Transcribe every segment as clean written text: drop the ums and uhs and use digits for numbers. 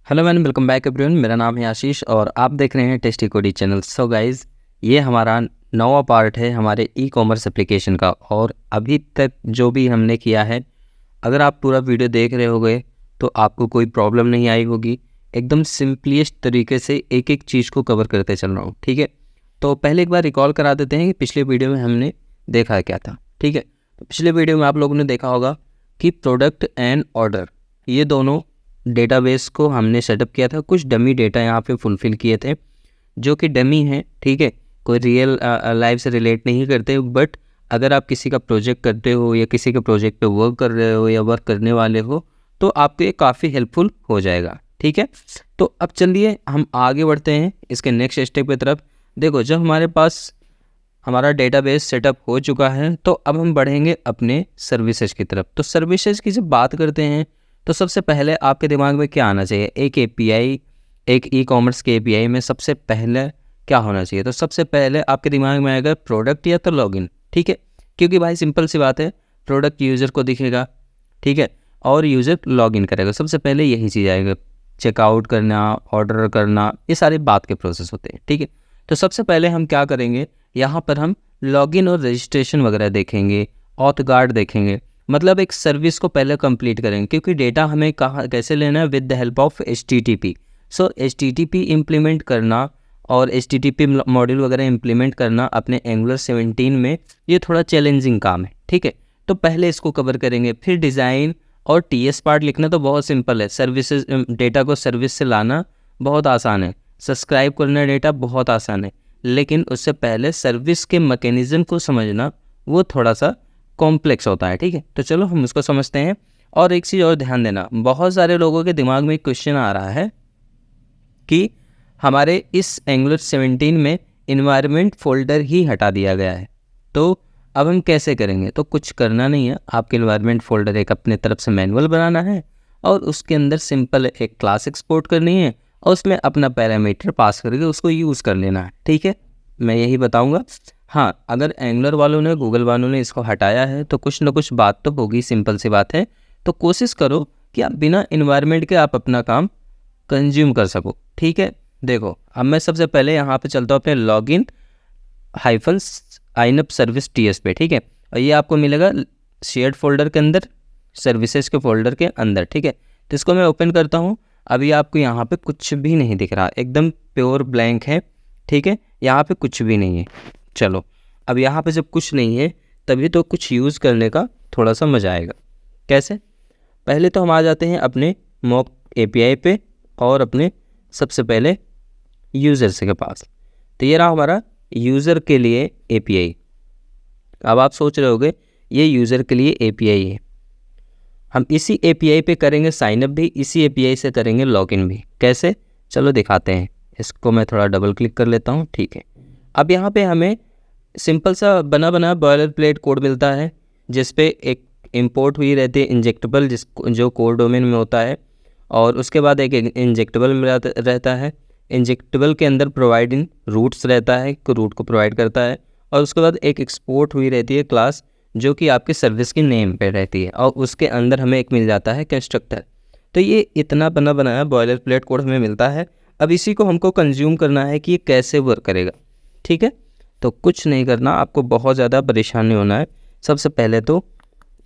Hello man, welcome back everyone. मेरा नाम है आशीष और आप देख रहे हैं टेस्टी कोडी चैनल। सो गाइज़, ये हमारा नौवां पार्ट है हमारे ई कॉमर्स एप्लीकेशन का। और अभी तक जो भी हमने किया है, अगर आप पूरा वीडियो देख रहे होगे तो आपको कोई प्रॉब्लम नहीं आई होगी। एकदम सिंपलीस्ट तरीके से एक एक चीज़ को कवर करते चल रहा हूँ, ठीक है। तो पहले एक बार रिकॉल करा देते हैं कि पिछले वीडियो में हमने देखा क्या था, ठीक है। तो पिछले वीडियो में आप लोगों ने देखा होगा कि प्रोडक्ट एंड ऑर्डर, ये दोनों डेटाबेस को हमने सेटअप किया था। कुछ डमी डेटा यहाँ पे फुलफ़िल किए थे जो कि डमी हैं, ठीक है, कोई रियल लाइफ से रिलेट नहीं करते। बट अगर आप किसी का प्रोजेक्ट करते हो या किसी के प्रोजेक्ट पे वर्क कर रहे हो या वर्क करने वाले हो तो आपको ये काफ़ी हेल्पफुल हो जाएगा, ठीक है। तो अब चलिए हम आगे बढ़ते हैं इसके नेक्स्ट स्टेप की तरफ। देखो, जब हमारे पास हमारा डेटाबेस सेटअप हो चुका है तो अब हम बढ़ेंगे अपने सर्विसेज की तरफ। तो सर्विसेज की जब बात करते हैं तो सबसे पहले आपके दिमाग में क्या आना चाहिए? एक एपीआई, एक ई कॉमर्स के एपीआई में सबसे पहले क्या होना चाहिए? तो सबसे पहले आपके दिमाग में आएगा प्रोडक्ट या तो लॉगिन, ठीक है। क्योंकि भाई सिंपल सी बात है, प्रोडक्ट यूज़र को दिखेगा, ठीक है, और यूज़र लॉगिन करेगा। सबसे पहले यही चीज़ आएगा। चेकआउट करना, ऑर्डर करना, ये सारे बात के प्रोसेस होते हैं, ठीक है। तो सबसे पहले हम क्या करेंगे, यहाँ पर हम लॉगिन और रजिस्ट्रेशन वगैरह देखेंगे, ऑथ गार्ड देखेंगे। मतलब एक सर्विस को पहले कंप्लीट करेंगे, क्योंकि डेटा हमें कहाँ कैसे लेना है, with the help of HTTP। So HTTP implement करना और HTTP मॉड्यूल वगैरह इम्प्लीमेंट करना अपने एंगुलर 17 में, ये थोड़ा चैलेंजिंग काम है, ठीक है। तो पहले इसको कवर करेंगे, फिर डिज़ाइन और TS पार्ट लिखना तो बहुत सिंपल है। सर्विसेज, डेटा को सर्विस से लाना बहुत आसान है, सब्सक्राइब करना डेटा बहुत आसान है, लेकिन उससे पहले सर्विस के मैकेनिज़्म को समझना वो थोड़ा सा कॉम्प्लेक्स होता है, ठीक है। तो चलो हम उसको समझते हैं। और एक चीज़ और ध्यान देना, बहुत सारे लोगों के दिमाग में एक क्वेश्चन आ रहा है कि हमारे इस एंगुलर 17 में इन्वायरमेंट फोल्डर ही हटा दिया गया है, तो अब हम कैसे करेंगे? तो कुछ करना नहीं है, आपके इन्वायरमेंट फोल्डर एक अपने तरफ से मैनुअल बनाना है और उसके अंदर सिंपल एक क्लास एक्सपोर्ट करनी है और उसमें अपना पैरामीटर पास करके उसको यूज़ कर लेना है, ठीक है। मैं यही बताऊंगा। हाँ, अगर एंगुलर वालों ने, गूगल वालों ने इसको हटाया है तो कुछ ना कुछ बात तो होगी, सिंपल सी बात है। तो कोशिश करो कि आप बिना इन्वायरमेंट के आप अपना काम कंज्यूम कर सको, ठीक है। देखो, अब मैं सबसे पहले यहाँ पे चलता हूँ अपने login hyphen signup service TS पे, ठीक है। और ये आपको मिलेगा शेयर्ड फोल्डर के अंदर, सर्विसेज के फोल्डर के अंदर, ठीक है। तो इसको मैं ओपन करता हूँ। अभी आपको यहाँ पे कुछ भी नहीं दिख रहा, एकदम प्योर ब्लैंक है, ठीक है। यहाँ पे कुछ भी नहीं है। चलो, अब यहाँ पे जब कुछ नहीं है तभी तो कुछ यूज़ करने का थोड़ा सा मज़ा आएगा। कैसे? पहले तो हम आ जाते हैं अपने मॉक API पे और अपने सबसे पहले यूज़र्स के पास। तो ये रहा हमारा यूज़र के लिए API। अब आप सोच रहे होगे ये यूज़र के लिए API है, हम इसी API पे करेंगे साइनअप भी, इसी API से करेंगे लॉगिन भी। कैसे? चलो दिखाते हैं। इसको मैं थोड़ा डबल क्लिक कर लेता हूँ, ठीक है। अब यहाँ पे हमें सिंपल सा बना बना बॉयलर प्लेट कोड मिलता है, जिस पे एक इंपोर्ट हुई रहती है इंजेक्टेबल, जो कोर डोमेन में होता है, और उसके बाद एक इंजेक्टेबल रहता है। इंजेक्टेबल के अंदर प्रोवाइडिंग रूट्स रहता है, रूट को प्रोवाइड करता है, और उसके बाद एक एक्सपोर्ट हुई रहती है क्लास, जो कि आपके सर्विस की नेम पे रहती है, और उसके अंदर हमें एक मिल जाता है कंस्ट्रक्टर। तो ये इतना बना बनाया बॉयलर प्लेट कोड हमें मिलता है। अब इसी को हमको कंज्यूम करना है कि ये कैसे वर्क करेगा, ठीक है। तो कुछ नहीं करना, आपको बहुत ज़्यादा परेशान नहीं होना है। सबसे पहले तो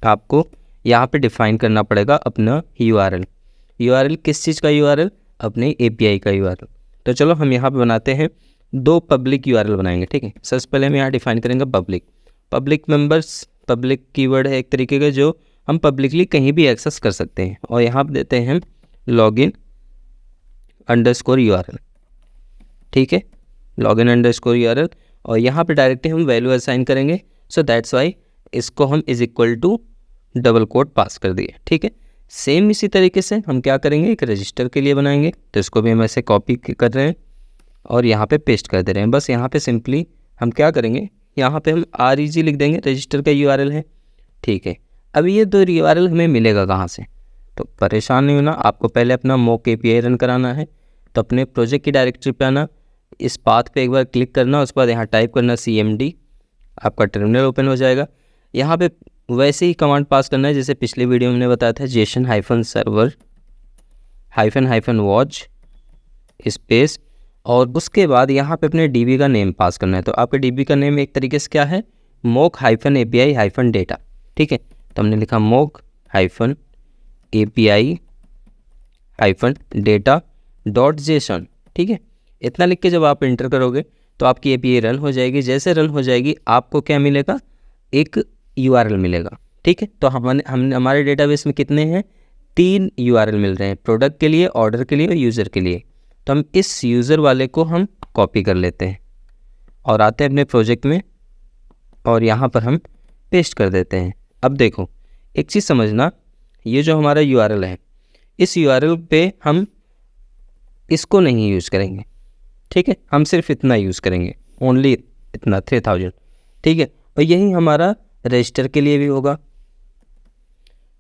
आपको यहाँ पे डिफ़ाइन करना पड़ेगा अपना URL किस चीज़ का URL? अपने API का URL। तो चलो हम यहाँ पे बनाते हैं, 2 पब्लिक URL बनाएंगे, ठीक है। सबसे पहले हम यहाँ डिफ़ाइन करेंगे पब्लिक मेंबर्स। पब्लिक कीवर्ड है एक तरीके का जो हम पब्लिकली कहीं भी एक्सेस कर सकते हैं, और यहाँ पे देते हैं लॉगिन अंडरस्कोर URL, ठीक है, लॉगिन अंडरस्कोर URL। और यहाँ पे डायरेक्टली हम वैल्यू असाइन करेंगे। सो दैट्स वाई इसको हम is equal to double quote pass कर दिए, ठीक है। सेम इसी तरीके से हम क्या करेंगे, एक रजिस्टर के लिए बनाएंगे। तो इसको भी हम ऐसे कॉपी कर रहे हैं और यहाँ पे पेस्ट कर दे रहे हैं। बस यहाँ पे सिंपली हम क्या करेंगे, यहाँ पे हम REG लिख देंगे, रजिस्टर का URL है, ठीक है। अब ये 2 URL हमें मिलेगा कहाँ से? तो परेशान नहीं होना, आपको पहले अपना मॉक API रन कराना है। तो अपने प्रोजेक्ट की डायरेक्टरी पे आना, इस पाथ पे एक बार क्लिक करना, उसके बाद यहाँ टाइप करना CMD, आपका टर्मिनल ओपन हो जाएगा। यहाँ पे वैसे ही कमांड पास करना है जैसे पिछले वीडियो में हमने बताया था, JSON-server -वॉच स्पेस और उसके बाद यहाँ पे अपने डीबी का नेम पास करना है। तो आपके डीबी का नेम एक तरीके से क्या है, mock-api-data, ठीक है। तो हमने लिखा mock-api-data.json, ठीक है। इतना लिख के जब आप इंटर करोगे तो आपकी एपीआई रन हो जाएगी। जैसे रन हो जाएगी आपको क्या मिलेगा, एक यूआरएल मिलेगा, ठीक है। तो हमारे डेटाबेस में कितने हैं, 3 यूआरएल मिल रहे हैं, प्रोडक्ट के लिए, ऑर्डर के लिए और यूज़र के लिए। तो हम इस यूज़र वाले को हम कॉपी कर लेते हैं और आते हैं अपने प्रोजेक्ट में और यहाँ पर हम पेस्ट कर देते हैं। अब देखो एक चीज़ समझना, ये जो हमारा यूआरएल है, इस यूआरएल पे हम इसको नहीं यूज़ करेंगे, ठीक है। हम सिर्फ इतना यूज़ करेंगे, ओनली इतना 3000, ठीक है। और यही हमारा रजिस्टर के लिए भी होगा।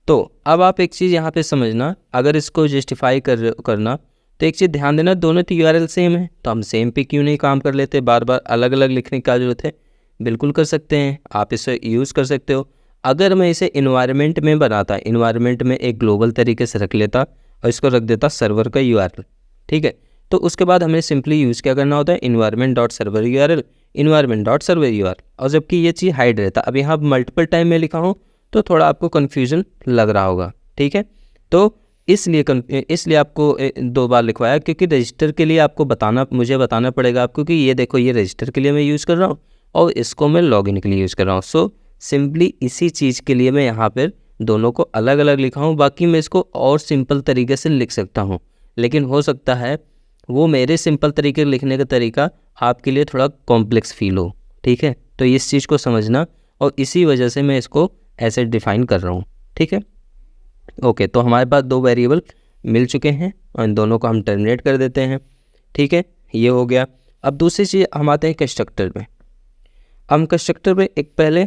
तो अब आप एक चीज़ यहाँ पे समझना, अगर इसको जस्टिफाई करना तो एक चीज़ ध्यान देना, दोनों तो यूआरएल सेम है, तो हम सेम पे क्यों नहीं काम कर लेते, बार बार अलग अलग लिखने की जरूरत है। बिल्कुल कर सकते हैं, आप इसे यूज़ कर सकते हो। अगर मैं इसे इन्वायरमेंट में बनाता, इन्वायरमेंट में एक ग्लोबल तरीके से रख लेता और इसको रख देता सर्वर का यूआरएल, ठीक है। तो उसके बाद हमें सिंपली यूज़ क्या करना होता है, environment.server URL, environment.server URL, और जबकि ये चीज़ हाइड रहता। अब यहाँ मल्टीपल टाइम में लिखा हूँ तो थोड़ा आपको कन्फ्यूजन लग रहा होगा, ठीक है। तो इसलिए आपको 2 बार लिखवाया, क्योंकि रजिस्टर के लिए आपको मुझे बताना पड़ेगा आपको कि ये देखो, ये रजिस्टर के लिए मैं यूज़ कर रहा हूँ और इसको मैं लॉगिन के लिए यूज़ कर रहा हूँ। सो सिंपली इसी चीज़ के लिए मैं यहाँ पर दोनों को अलग अलग लिखा हूँ। बाकी मैं इसको और सिंपल तरीके से लिख सकता हूँ, लेकिन हो सकता है वो मेरे सिंपल तरीके लिखने का तरीका आपके लिए थोड़ा कॉम्प्लेक्स फील हो, ठीक है। तो इस चीज़ को समझना, और इसी वजह से मैं इसको ऐसे डिफाइन कर रहा हूँ, ठीक है। ओके, तो हमारे पास 2 वेरिएबल मिल चुके हैं और इन दोनों को हम टर्मिनेट कर देते हैं, ठीक है। ये हो गया। अब दूसरी चीज़ हम आते हैं कंस्ट्रक्टर में। हम कंस्ट्रक्टर में एक पहले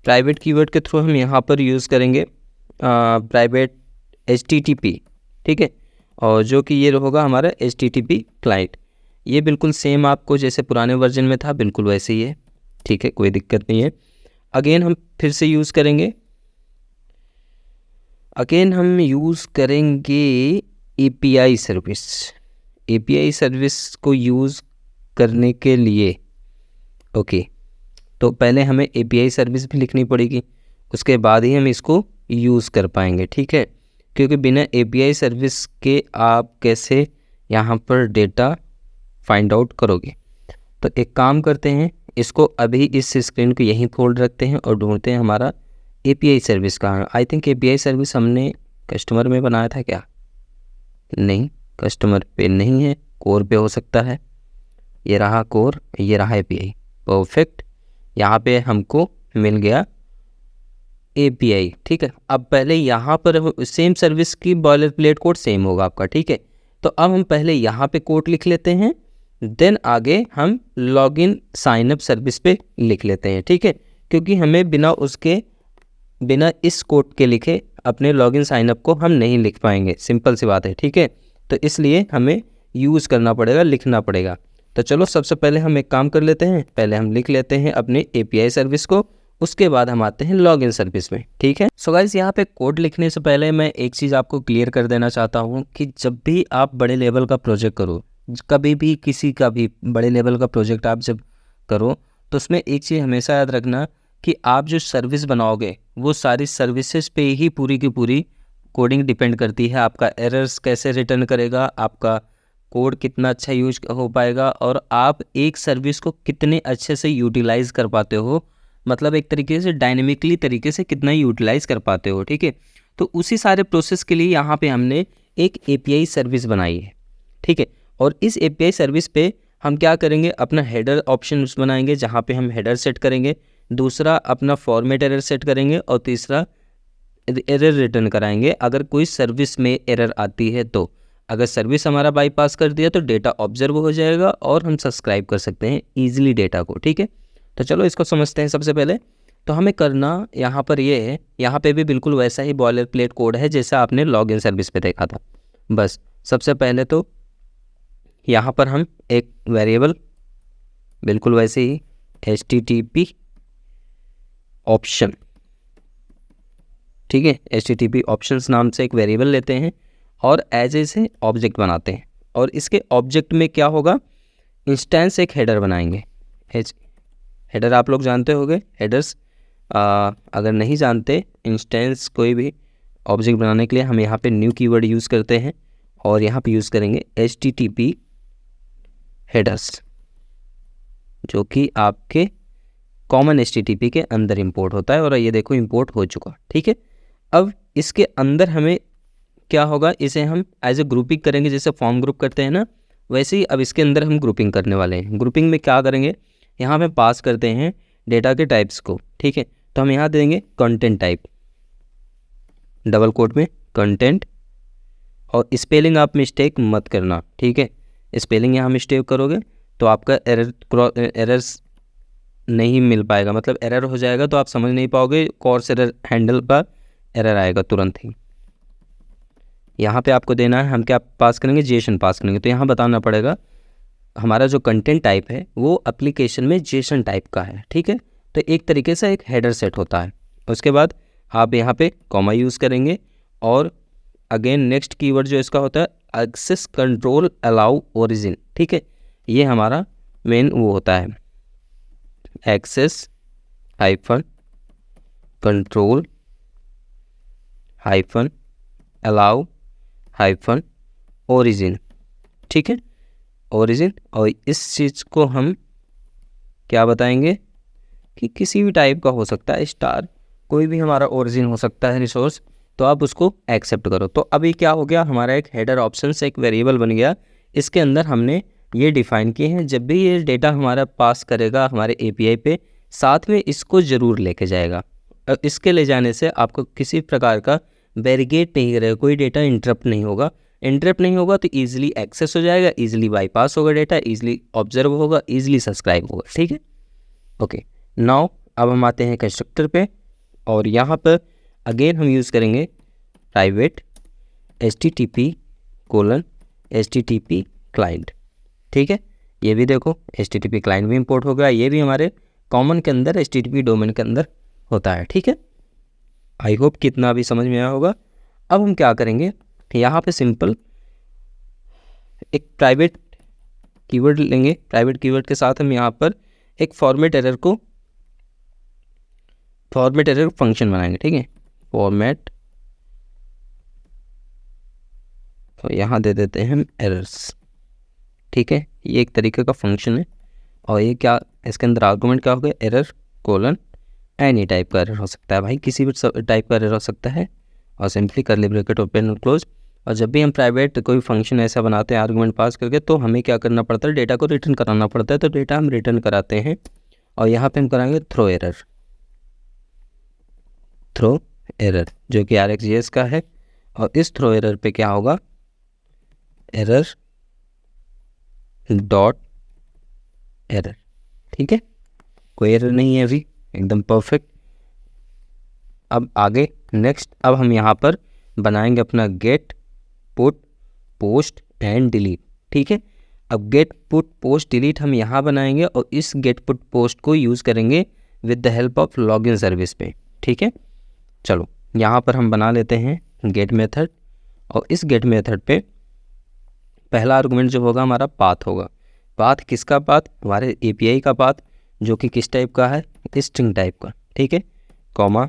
प्राइवेट कीवर्ड के थ्रू हम यहाँ पर यूज़ करेंगे प्राइवेट HTTP, ठीक है। और जो कि ये होगा हमारा HTTP क्लाइंट। ये बिल्कुल सेम आपको जैसे पुराने वर्जन में था बिल्कुल वैसे ही है, ठीक है, कोई दिक्कत नहीं है। अगेन हम फिर से यूज़ करेंगे, API सर्विस। API सर्विस को यूज़ करने के लिए ओके, तो पहले हमें API सर्विस भी लिखनी पड़ेगी, उसके बाद ही हम इसको यूज़ कर पाएंगे, ठीक है। क्योंकि बिना API सर्विस के आप कैसे यहाँ पर डेटा फाइंड आउट करोगे। तो एक काम करते हैं, इसको अभी इस स्क्रीन को यहीं फोल्ड रखते हैं और ढूंढते हैं हमारा API सर्विस कहाँ है। आई थिंक API सर्विस हमने कस्टमर में बनाया था क्या, नहीं, कस्टमर पे नहीं है, कोर पे हो सकता है। ये रहा कोर, ये रहा API, परफेक्ट। यहाँ पे हमको मिल गया API, ठीक है। अब पहले यहाँ पर सेम सर्विस की बॉयलर प्लेट कोड सेम होगा आपका, ठीक है। तो अब हम पहले यहाँ पे कोड लिख लेते हैं, देन आगे हम लॉगिन साइनअप सर्विस पे लिख लेते हैं, ठीक है। क्योंकि हमें बिना इस कोड के लिखे अपने लॉगिन साइनअप को हम नहीं लिख पाएंगे, सिंपल सी बात है, ठीक है। तो इसलिए हमें यूज़ करना पड़ेगा, लिखना पड़ेगा। तो चलो सबसे पहले हम एक काम कर लेते हैं, पहले हम लिख लेते हैं अपने API सर्विस को, उसके बाद हम आते हैं लॉगिन सर्विस में, ठीक है। सो गाइस, यहाँ पे कोड लिखने से पहले मैं एक चीज़ आपको क्लियर कर देना चाहता हूँ कि जब भी आप बड़े लेवल का प्रोजेक्ट करो, कभी भी किसी का भी बड़े लेवल का प्रोजेक्ट आप जब करो, तो उसमें एक चीज़ हमेशा याद रखना कि आप जो सर्विस बनाओगे वो सारी सर्विसेज पे ही पूरी की पूरी कोडिंग डिपेंड करती है। आपका एरर्स कैसे रिटर्न करेगा, आपका कोड कितना अच्छा यूज हो पाएगा, और आप एक सर्विस को कितने अच्छे से यूटिलाइज़ कर पाते हो, मतलब एक तरीके से डायनेमिकली तरीके से कितना यूटिलाइज़ कर पाते हो, ठीक है। तो उसी सारे प्रोसेस के लिए यहाँ पे हमने एक API सर्विस बनाई है, ठीक है। और इस API सर्विस पे हम क्या करेंगे, अपना हेडर ऑप्शन बनाएंगे जहाँ पे हम हेडर सेट करेंगे, दूसरा अपना फॉर्मेट एरर सेट करेंगे, और तीसरा एरर रिटर्न कराएंगे अगर कोई सर्विस में एरर आती है। तो अगर सर्विस हमारा बाईपास कर दिया तो डेटा ऑब्जर्व हो जाएगा और हम सब्सक्राइब कर सकते हैं ईजिली डेटा को, ठीक है। तो चलो इसको समझते हैं। सबसे पहले तो हमें करना यहाँ पर ये है, यहाँ पे भी बिल्कुल वैसा ही बॉयलर प्लेट कोड है जैसा आपने लॉगिन सर्विस पे देखा था। बस सबसे पहले तो यहाँ पर हम एक वेरिएबल बिल्कुल वैसे ही HTTP ऑप्शन, ठीक है, HTTP ऑप्शंस नाम से एक वेरिएबल लेते हैं और एज ए से ऑब्जेक्ट बनाते हैं। और इसके ऑब्जेक्ट में क्या होगा, इंस्टेंस एक हेडर बनाएंगे। हेडर आप लोग जानते होंगे, हेडर्स अगर नहीं जानते, इंस्टेंस कोई भी ऑब्जेक्ट बनाने के लिए हम यहाँ पे न्यू कीवर्ड यूज़ करते हैं और यहाँ पे यूज़ करेंगे HTTP हेडर्स, जो कि आपके कॉमन HTTP के अंदर इंपोर्ट होता है। और ये देखो इंपोर्ट हो चुका, ठीक है। अब इसके अंदर हमें क्या होगा, इसे हम एज ए ग्रुपिंग करेंगे, जैसे फॉर्म ग्रुप करते हैं ना, वैसे ही अब इसके अंदर हम ग्रुपिंग करने वाले हैं। ग्रुपिंग में क्या करेंगे, यहाँ पे पास करते हैं डेटा के टाइप्स को, ठीक है। तो हम यहाँ देंगे कंटेंट टाइप, डबल कोट में कंटेंट, और स्पेलिंग आप मिस्टेक मत करना, ठीक है। स्पेलिंग यहाँ मिस्टेक करोगे तो आपका एरर्स नहीं मिल पाएगा, मतलब एरर हो जाएगा तो आप समझ नहीं पाओगे, कोर्स एरर हैंडल पर एरर आएगा तुरंत ही। यहाँ पे आपको देना है, हम क्या पास करेंगे, जेसन पास करेंगे। तो यहाँ बताना पड़ेगा हमारा जो कंटेंट टाइप है वो एप्लीकेशन में जेसन टाइप का है, ठीक है। तो एक तरीके से एक हेडर सेट होता है। उसके बाद आप यहाँ पे कॉमा यूज़ करेंगे और अगेन नेक्स्ट कीवर्ड जो इसका होता है एक्सेस कंट्रोल अलाउ ओरिजिन, ठीक है। ये हमारा मेन वो होता है, access hyphen control hyphen allow hyphen origin, ठीक है, ओरिजिन। और इस चीज़ को हम क्या बताएंगे कि किसी भी टाइप का हो सकता है, स्टार कोई भी हमारा ओरिजिन हो सकता है रिसोर्स, तो आप उसको एक्सेप्ट करो। तो अभी क्या हो गया, हमारा एक हेडर ऑप्शन से एक वेरिएबल बन गया। इसके अंदर हमने ये डिफ़ाइन किए हैं, जब भी ये डेटा हमारा पास करेगा हमारे API पे, साथ में इसको ज़रूर लेके जाएगा। इसके ले जाने से आपको किसी प्रकार का बैरिकेड नहीं करेगा, कोई डेटा इंटरप्ट नहीं होगा। इंटरप्ट नहीं होगा तो ईजिली एक्सेस हो जाएगा, ईजिली बाईपास होगा डेटा, ईजिली ऑब्जर्व होगा, ईजिली सब्सक्राइब होगा, ठीक है। ओके, नाउ अब हम आते हैं कंस्ट्रक्टर पे, और यहाँ पर अगेन हम यूज़ करेंगे प्राइवेट HTTP:/HTTP क्लाइंट, ठीक है। ये भी देखो HTTP क्लाइंट भी इंपोर्ट हो गया, ये भी हमारे कॉमन के अंदर HTTP डोमेन के अंदर होता है, ठीक है। आई होप कितना भी समझ में आया होगा। अब हम क्या करेंगे, यहाँ पे सिंपल एक प्राइवेट कीवर्ड लेंगे। प्राइवेट कीवर्ड के साथ हम यहाँ पर एक फॉर्मेट एरर फंक्शन बनाएंगे, ठीक है। फॉर्मेट, तो यहाँ दे देते हैं हम एरर्स, ठीक है। ये एक तरीके का फंक्शन है, और ये क्या, इसके अंदर आर्गुमेंट क्या होगा, एरर कोलन एनी टाइप का एरर हो सकता है भाई, किसी भी टाइप का एरर हो सकता है, और सिंपली कर्ली ब्रैकेट ओपन और क्लोज। और जब भी हम प्राइवेट कोई फंक्शन ऐसा बनाते हैं आर्गुमेंट पास करके, तो हमें क्या करना पड़ता है, डेटा को रिटर्न कराना पड़ता है। तो डेटा हम रिटर्न कराते हैं, और यहाँ पे हम कराएंगे थ्रो एरर जो कि RxJS का है। और इस थ्रो एरर पे क्या होगा, एरर डॉट एरर, ठीक है। कोई एरर नहीं है अभी, एकदम परफेक्ट। अब आगे नेक्स्ट, अब हम यहाँ पर बनाएंगे अपना get put post and delete, ठीक है। अब गेट पुट पोस्ट डिलीट हम यहाँ बनाएंगे, और इस गेट पुट पोस्ट को यूज़ करेंगे with the help of log n service पे, ठीक है। चलो यहाँ पर हम बना लेते हैं गेट मेथड, और इस गेट मेथड पे पहला आर्गुमेंट जो होगा हमारा पाथ होगा। पाथ किसका पाथ, हमारे API का पाथ, जो कि किस टाइप का है, स्ट्रिंग टाइप का, ठीक है। कॉमा,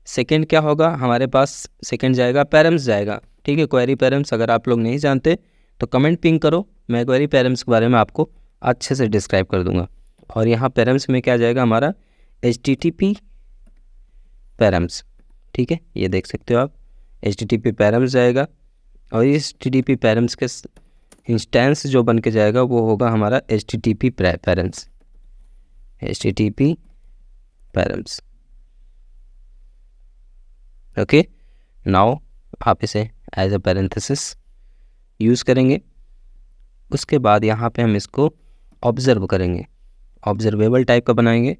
सेकंड क्या होगा हमारे पास, सेकंड जाएगा पैरम्स जाएगा, ठीक है। क्वेरी पैरम्स अगर आप लोग नहीं जानते तो कमेंट पिंग करो, मैं क्वेरी पैरम्स के बारे में आपको अच्छे से डिस्क्राइब कर दूंगा। और यहाँ पैरम्स में क्या जाएगा हमारा HTTP पैरम्स, ठीक है। ये देख सकते हो आप, HTTP पैरम्स जाएगा, और इस HTTP पैरम्स के इंस्टेंस जो बन के जाएगा वो होगा हमारा HTTP params, HTTP params. Okay, now आप इसे एज अ पैरेंथेसिस यूज़ करेंगे। उसके बाद यहाँ पे हम इसको ऑब्जर्व करेंगे, ऑब्जर्वेबल टाइप का बनाएंगे।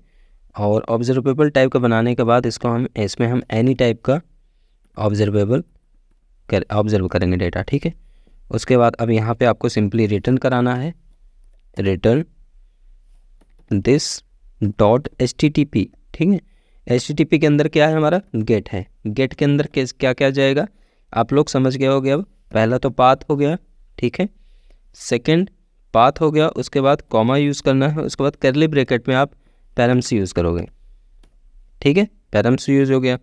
और ऑब्जर्वेबल टाइप का बनाने के बाद इसमें हम एनी टाइप का ऑब्जर्व करेंगे डेटा, ठीक है। उसके बाद अब यहाँ पे आपको सिंपली रिटर्न कराना है, रिटर्न दिस डॉट HTTP, ठीक है। HTTP के अंदर क्या है हमारा, गेट है। गेट के अंदर क्या क्या जाएगा, आप लोग समझ गए होगे अब पहला तो पाथ हो गया, ठीक है, सेकंड पाथ हो गया, उसके बाद कॉमा यूज़ करना है, उसके बाद कर्ली ब्रैकेट में आप पैरम्स यूज़ करोगे, ठीक है, पैरम्स यूज़ हो गया,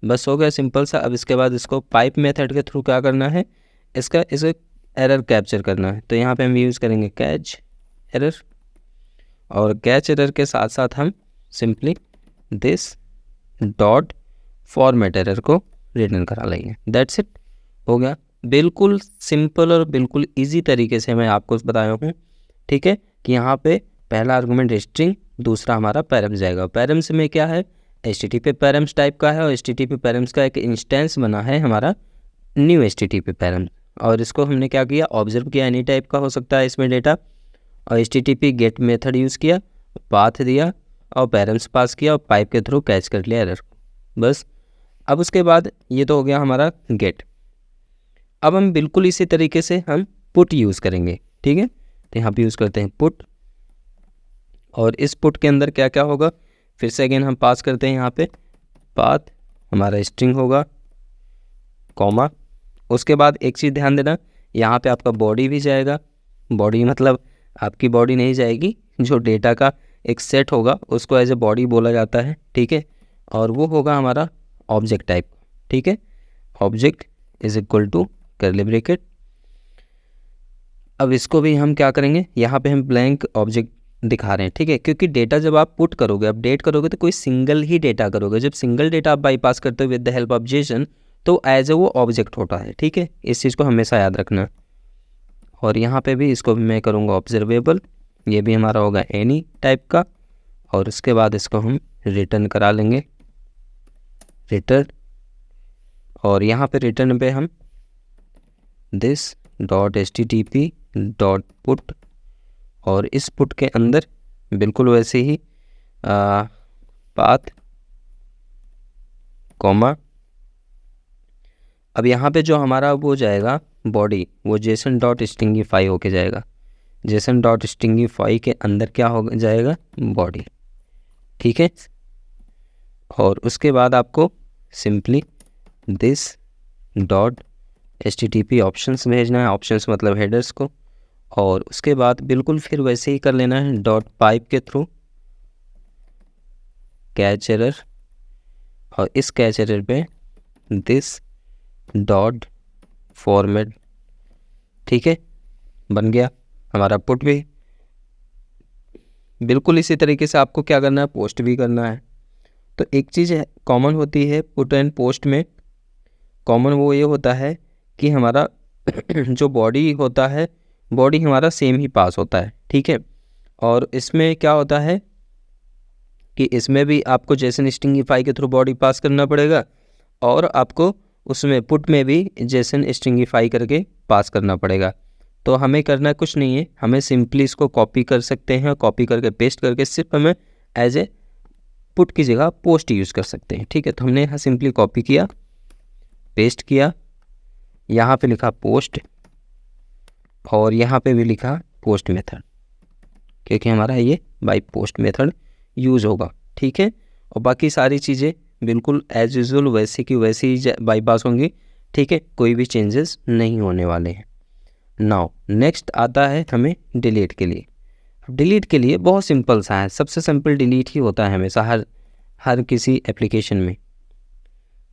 बस हो गया सिंपल सा। अब इसके बाद इसको पाइप मेथड के थ्रू क्या करना है, इसका एरर कैप्चर करना है। तो यहाँ पे हम यूज़ करेंगे कैच एरर, और कैच एरर के साथ साथ हम simply this dot format error को रिटर्न करा लेंगे। दैट्स इट, हो गया। बिल्कुल सिंपल और बिल्कुल इजी तरीके से मैं आपको बताया हूँ, ठीक है, कि यहाँ पे पहला आर्गुमेंट स्ट्रिंग, दूसरा हमारा पैरम्स जाएगा। पैरम्स में क्या है, HTTP पैरम्स टाइप का है, और HTTP पैरम्स का एक इंस्टेंस बना है हमारा न्यू HTTP पैरम्स, और इसको हमने क्या किया, ऑब्जर्व किया, एनी टाइप का हो सकता है इसमें डेटा, और HTTP गेट मेथड यूज़ किया, पाथ दिया और पैरम्स पास किया, और पाइप के थ्रू कैच कर लिया एरर, बस। अब उसके बाद ये तो हो गया हमारा गेट। अब हम बिल्कुल इसी तरीके से हम पुट यूज़ करेंगे, ठीक है, तो यहाँ पे यूज़ करते हैं पुट, और इस पुट के अंदर क्या क्या होगा, फिर से अगेन हम पास करते हैं यहाँ पे पाथ, हमारा स्ट्रिंग होगा, कॉमा, उसके बाद एक चीज़ ध्यान देना, यहाँ पे आपका बॉडी भी जाएगा। बॉडी मतलब आपकी बॉडी नहीं जाएगी, जो डेटा का एक सेट होगा उसको एज ए बॉडी बोला जाता है, ठीक है, और वो होगा हमारा ऑब्जेक्ट टाइप, ठीक है, object is equal to curly bracket. अब इसको भी हम क्या करेंगे, यहाँ पे हम ब्लैंक ऑब्जेक्ट दिखा रहे हैं, ठीक है, क्योंकि डेटा जब आप पुट करोगे, अपडेट करोगे, तो कोई सिंगल ही डेटा करोगे। जब सिंगल डेटा आप बाईपास करते हो with the help of Jason, तो एज ए वो ऑब्जेक्ट होता है, ठीक है, इस चीज़ को हमेशा याद रखना। और यहाँ पे भी इसको भी मैं करूँगा ऑब्जर्वेबल, ये भी हमारा होगा एनी टाइप का, और उसके बाद इसको हम रिटर्न करा लेंगे रिटर्न, और यहाँ पे रिटर्न पे हम this dot HTTP dot put, और इस पुट के अंदर बिल्कुल वैसे ही पाथ कॉमा। अब यहाँ पे जो हमारा वो जाएगा बॉडी, वो जेसन डॉट स्ट्रिंगीफाई होके जाएगा। जेसन डॉट स्ट्रिंगीफाई के अंदर क्या हो जाएगा, बॉडी, ठीक है, और उसके बाद आपको simply this dot HTTP options भेजना है, ऑप्शंस मतलब हेडर्स को, और उसके बाद बिल्कुल फिर वैसे ही कर लेना है डॉट पाइप के थ्रू कैच एरर, और इस कैच एरर पे दिस डॉट फॉर्मेट, ठीक है, बन गया हमारा पुट भी। बिल्कुल इसी तरीके से आपको क्या करना है, पोस्ट भी करना है। तो एक चीज़ कॉमन होती है पुट एंड पोस्ट में, कॉमन वो ये होता है कि हमारा जो बॉडी होता है, बॉडी हमारा सेम ही पास होता है, ठीक है, और इसमें क्या होता है कि इसमें भी आपको जेसन स्ट्रिंगीफाई के थ्रू बॉडी पास करना पड़ेगा, और आपको उसमें पुट में भी जेसन स्ट्रिंगीफाई करके पास करना पड़ेगा। तो हमें करना कुछ नहीं है, हमें सिंपली इसको कॉपी कर सकते हैं, कॉपी करके पेस्ट करके सिर्फ हमें एज ए पुट की जगह पोस्ट यूज़ कर सकते हैं, ठीक है। तो हमने यहाँ सिंपली कॉपी किया, पेस्ट किया, यहाँ पे लिखा पोस्ट, और यहाँ पे भी लिखा पोस्ट मेथड, क्योंकि हमारा ये बाय पोस्ट मेथड यूज़ होगा, ठीक है, और बाकी सारी चीज़ें बिल्कुल एज यूजुअल वैसे की वैसे ही बाईपास होंगी, ठीक है, कोई भी चेंजेस नहीं होने वाले हैं। नाउ नेक्स्ट आता है हमें डिलीट के लिए। डिलीट के लिए बहुत सिंपल सा है, सबसे सिंपल डिलीट ही होता है हमेशा हर किसी एप्लीकेशन में,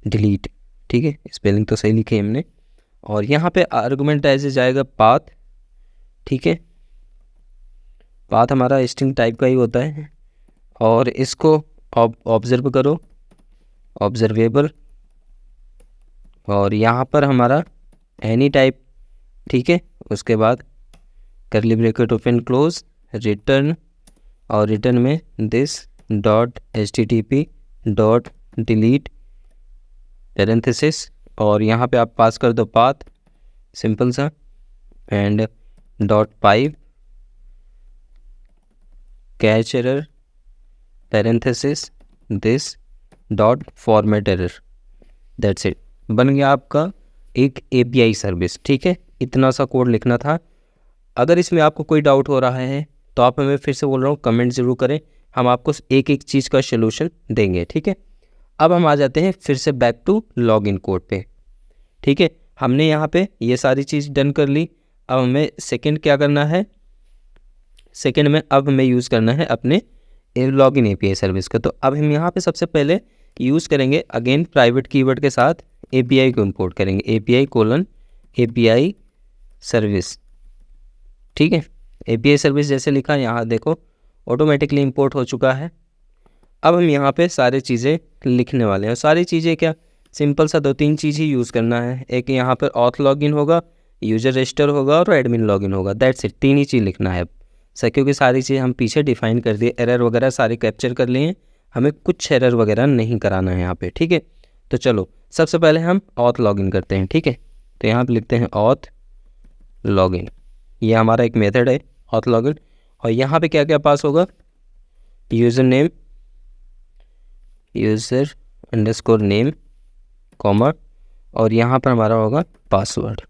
डिलीट, ठीक है, स्पेलिंग तो सही लिखी है हमने। और यहाँ पे आर्गुमेंट ऐसे जाएगा पाथ, ठीक है, पाथ हमारा स्ट्रिंग टाइप का ही होता है, और इसको ऑब्जर्व करो, ऑब्जर्वेबल, और यहाँ पर हमारा एनी टाइप, ठीक है, उसके बाद curly bracket open close return, और रिटर्न में this dot HTTP dot delete parenthesis, और यहाँ पे आप पास कर दो पाथ, सिंपल सा, and dot pipe catch error parenthesis this dot format error. That's it, बन गया आपका एक API सर्विस, ठीक है, इतना सा कोड लिखना था। अगर इसमें आपको कोई डाउट हो रहा है तो आप हमें फिर से बोल रहा हूँ कमेंट ज़रूर करें, हम आपको एक एक चीज़ का सलूशन देंगे, ठीक है। अब हम आ जाते हैं फिर से बैक टू लॉगिन कोड पे, ठीक है। हमने यहाँ पे ये सारी चीज़ डन कर ली। अब हमें सेकंड क्या करना है, सेकंड में अब हमें यूज़ करना है अपने लॉगिन एपीआई सर्विस का। तो अब हम यहाँ पे सबसे पहले यूज़ करेंगे अगेन प्राइवेट कीवर्ड के साथ एपीआई को इंपोर्ट करेंगे, API सर्विस। ठीक है, API सर्विस जैसे लिखा यहाँ देखो ऑटोमेटिकली इंपोर्ट हो चुका है। अब हम यहाँ पे सारी चीज़ें लिखने वाले हैं। सारी चीज़ें क्या, सिंपल सा 2-3 चीज़ ही यूज़ करना है। एक यहाँ पर ऑथ लॉगिन होगा, यूज़र रजिस्टर होगा और एडमिन लॉगिन होगा, दैट्स इट। 3 ही चीज़ लिखना है सर, क्योंकि सारी चीज़ हम पीछे डिफाइन कर दिए, एरर वगैरह सारे कैप्चर कर लिए हैं, हमें कुछ एरर वगैरह नहीं कराना है यहाँ पे। ठीक है, तो चलो सबसे पहले हम ऑथ लॉगिन करते हैं। ठीक है, तो यहाँ पे लिखते हैं ऑथ लॉगिन, ये हमारा एक मेथड है ऑथ लॉगिन। और यहाँ पे क्या क्या पास होगा, यूज़र नेम, यूज़र_नेम कॉमा, और यहाँ पर हमारा होगा पासवर्ड।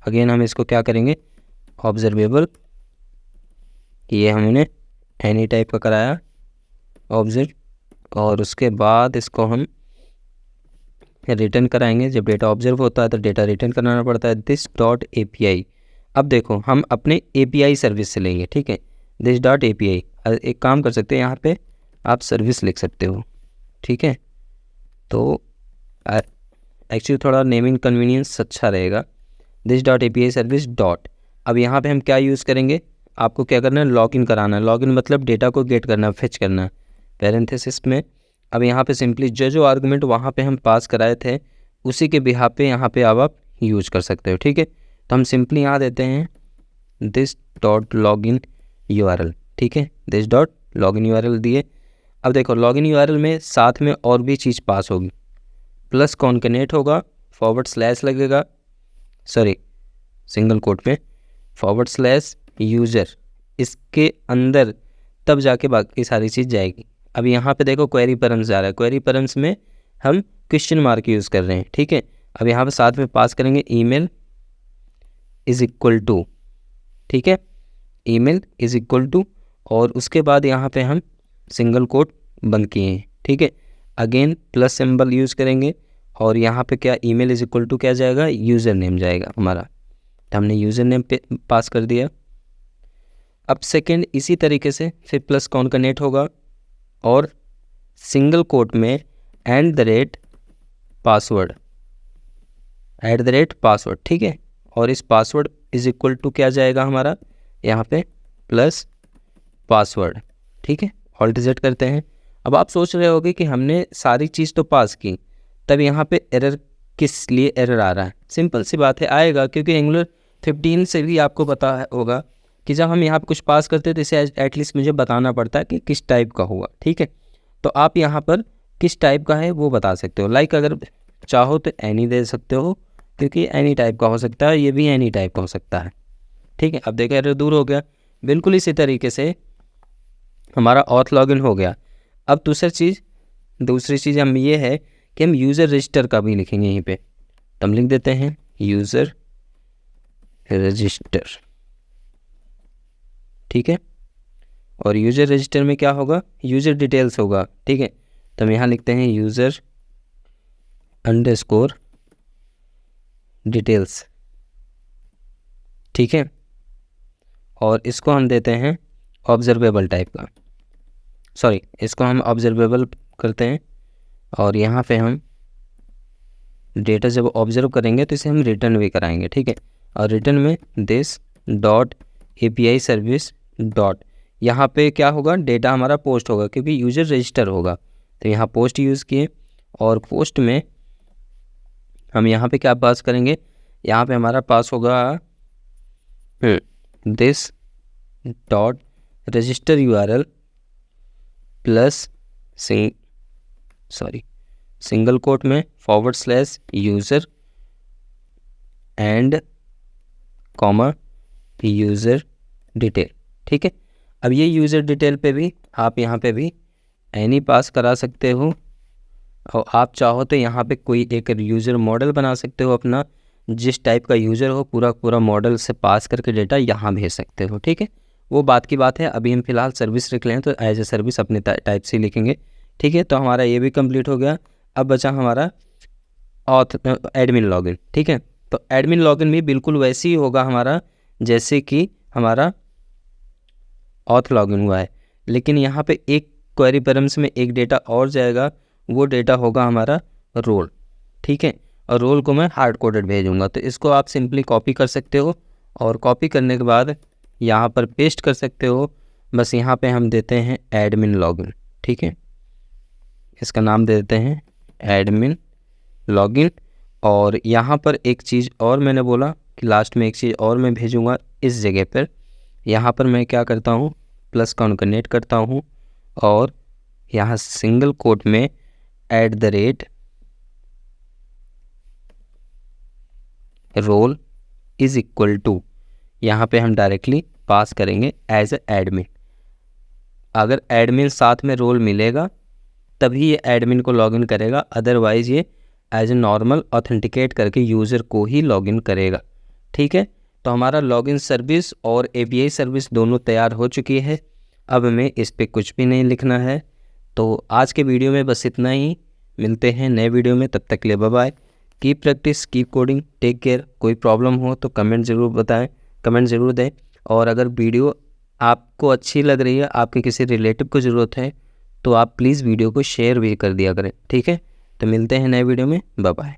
अगेन हम इसको क्या करेंगे, ऑब्जर्वेबल, ये हमने एनी टाइप का कराया ऑब्जर्व, और उसके बाद इसको हम रिटर्न कराएंगे। जब डेटा ऑब्जर्व होता है तो डेटा रिटर्न कराना पड़ता है, this.api। अब देखो हम अपने API सर्विस से लेंगे। ठीक है, this.api। एक काम कर सकते हैं, यहाँ पे आप सर्विस लिख सकते हो। ठीक है, तो एक्चुअली थोड़ा नेमिंग कन्वीनियंस अच्छा रहेगा, this.api सर्विस डॉट। अब यहाँ पे हम क्या यूज़ करेंगे, आपको क्या करना है, लॉगिन कराना है। लॉगिन मतलब डेटा को गेट करना, फेच करना है पैरेंथेसिस में। अब यहाँ पे सिंपली जो आर्गुमेंट वहाँ पे हम पास कराए थे उसी के बिहाफ पे यहाँ पे अब आप यूज कर सकते हो। ठीक है, तो हम सिंपली यहाँ देते हैं this.login URL। ठीक है, this.login URL दिए। अब देखो लॉगिन URL में साथ में और भी चीज़ पास होगी, प्लस कॉन्केनेट होगा, / लगेगा, सॉरी सिंगल कोट में / यूज़र, इसके अंदर तब जाके बाकी सारी चीज़ जाएगी। अब यहाँ पे देखो क्वेरी पैरम्स जा रहा है, क्वेरी पैरम्स में हम क्वेश्चन मार्क यूज़ कर रहे हैं। ठीक है, अब यहाँ पे साथ में पास करेंगे email =, ठीक है, email =, और उसके बाद यहाँ पे हम सिंगल कोट बंद किए हैं। ठीक है, अगेन प्लस सिंबल यूज़ करेंगे, और यहाँ पे क्या email = क्या जाएगा, यूज़र नेम जाएगा हमारा, तो हमने यूज़र नेम पे पास कर दिया। अब सेकेंड इसी तरीके से फिर प्लस कॉन्केनेट होगा और सिंगल कोट में @password, ठीक है, और इस पासवर्ड = क्या जाएगा हमारा यहाँ पे प्लस पासवर्ड। ठीक है, ऑल्ट Z करते हैं। अब आप सोच रहे होगे कि हमने सारी चीज़ तो पास की, तब यहाँ पे एरर किस लिए एरर आ रहा है। सिंपल सी बात है, आएगा क्योंकि एंगुलर 15 से भी आपको पता होगा कि जब हम यहाँ पे कुछ पास करते हैं तो इसे एटलीस्ट मुझे बताना पड़ता है कि किस टाइप का हुआ। ठीक है, तो आप यहाँ पर किस टाइप का है वो बता सकते हो। लाइक अगर चाहो तो एनी दे सकते हो, क्योंकि एनी टाइप का हो सकता है, ये भी एनी टाइप का हो सकता है। ठीक है, अब देखो एरर दूर हो गया। बिल्कुल इसी तरीके से हमारा ऑथ लॉगिन हो गया। अब दूसरी चीज़ हम ये है कि हम यूज़र रजिस्टर का भी लिखेंगे यहीं पे, तो हम लिख देते हैं यूज़र रजिस्टर। ठीक है, और यूज़र रजिस्टर में क्या होगा, यूज़र डिटेल्स होगा। ठीक है, तो हम यहाँ लिखते हैं यूज़र_डिटेल्स। ठीक है, और इसको हम देते हैं ऑब्जर्वेबल टाइप का, सॉरी इसको हम ऑब्जर्वेबल करते हैं, और यहाँ पे हम डेटा जब ऑब्जर्व करेंगे तो इसे हम रिटर्न भी कराएंगे। ठीक है, और रिटर्न में this.api सर्विस डॉट, यहाँ पे क्या होगा, डेटा हमारा पोस्ट होगा क्योंकि यूज़र रजिस्टर होगा, तो यहाँ पोस्ट यूज़ किए, और पोस्ट में हम यहाँ पे क्या पास करेंगे, यहाँ पे हमारा पास होगा this.register URL plus single quote में / user and comma user detail. ठीक है, अब ये यूज़र डिटेल पे भी आप यहाँ पे भी एनी पास करा सकते हो, और आप चाहो तो यहाँ पे कोई एक यूज़र मॉडल बना सकते हो अपना, जिस टाइप का यूज़र हो पूरा मॉडल से पास करके डेटा यहाँ भेज सकते हो। ठीक है, वो बात की बात है। अभी हम फिलहाल सर्विस लिख लें तो एज ए सर्विस अपने टाइप से लिखेंगे ठीक है, तो हमारा ये भी कंप्लीट हो गया। अब बचा हमारा एडमिन लॉगिन। ठीक है, तो एडमिन लॉगिन भी बिल्कुल वैसे ही होगा हमारा जैसे कि हमारा ऑथ लॉगिन हुआ है, लेकिन यहाँ पे एक क्वेरी पैरम्स में एक डेटा और जाएगा, वो डेटा होगा हमारा रोल। ठीक है, और रोल को मैं हार्ड कोडेड भेजूंगा। तो इसको आप सिंपली कॉपी कर सकते हो और कॉपी करने के बाद यहाँ पर पेस्ट कर सकते हो। बस यहाँ पे हम देते हैं एडमिन लॉगिन। ठीक है, इसका नाम दे देते हैं एडमिन लॉगिन। और यहाँ पर एक चीज़ और मैंने बोला कि लास्ट में एक चीज़ और मैं भेजूँगा इस जगह पर। यहाँ पर मैं क्या करता हूँ, प्लस कॉन्कनेट करता हूँ और यहाँ सिंगल कोट में @roll इज इक्वल टू, यहाँ पे हम डायरेक्टली पास करेंगे एज ए एडमिन। अगर एडमिन साथ में रोल मिलेगा तभी ये एडमिन को लॉगिन करेगा, अदरवाइज़ ये एज ए नॉर्मल ऑथेंटिकेट करके यूज़र को ही लॉगिन करेगा। ठीक है, तो हमारा लॉगिन सर्विस और API सर्विस दोनों तैयार हो चुकी है। अब हमें इस पर कुछ भी नहीं लिखना है। तो आज के वीडियो में बस इतना ही, मिलते हैं नए वीडियो में, तब तक के लिए bye bye. Keep practice, keep coding, take care. कोई प्रॉब्लम हो तो कमेंट ज़रूर बताएं, कमेंट ज़रूर दें। और अगर वीडियो आपको अच्छी लग रही है, आपके किसी रिलेटिव को ज़रूरत है, तो आप प्लीज़ वीडियो को शेयर भी कर दिया करें। ठीक है, तो मिलते हैं नए वीडियो में, बाय बाय।